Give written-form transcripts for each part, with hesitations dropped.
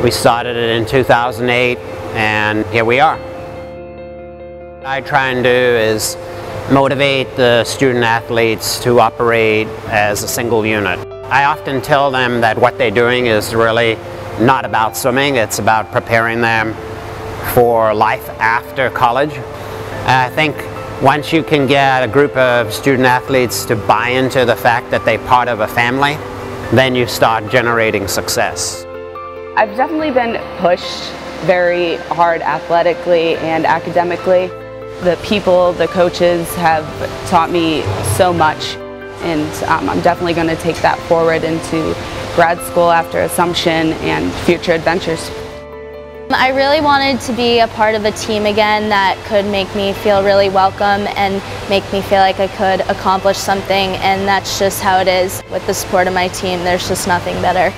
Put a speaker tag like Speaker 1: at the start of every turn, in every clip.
Speaker 1: We started it in 2008, and here we are. What I try and do is motivate the student athletes to operate as a single unit. I often tell them that what they're doing is really not about swimming, it's about preparing them for life after college. I think once you can get a group of student athletes to buy into the fact that they're part of a family, then you start generating success.
Speaker 2: I've definitely been pushed very hard athletically and academically. The people, the coaches have taught me so much, and I'm definitely going to take that forward into grad school after Assumption and future adventures.
Speaker 3: I really wanted to be a part of a team again that could make me feel really welcome and make me feel like I could accomplish something, and that's just how it is. With the support of my team, there's just nothing better.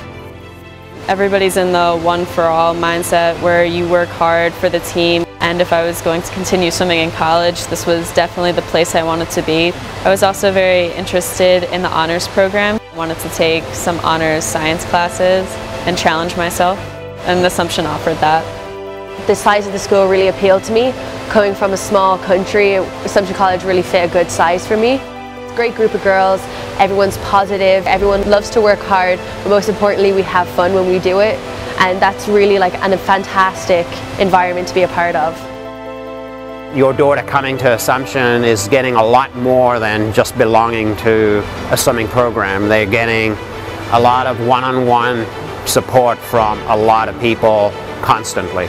Speaker 4: Everybody's in the one-for-all mindset where you work hard for the team, and if I was going to continue swimming in college, this was definitely the place I wanted to be. I was also very interested in the honors program. I wanted to take some honors science classes and challenge myself, and Assumption offered that.
Speaker 5: The size of the school really appealed to me. Coming from a small country, Assumption College really fit a good size for me. It's a great group of girls, everyone's positive, everyone loves to work hard, but most importantly we have fun when we do it, and that's really like a fantastic environment to be a part of.
Speaker 1: Your daughter coming to Assumption is getting a lot more than just belonging to a swimming program. They're getting a lot of one-on-one support from a lot of people constantly.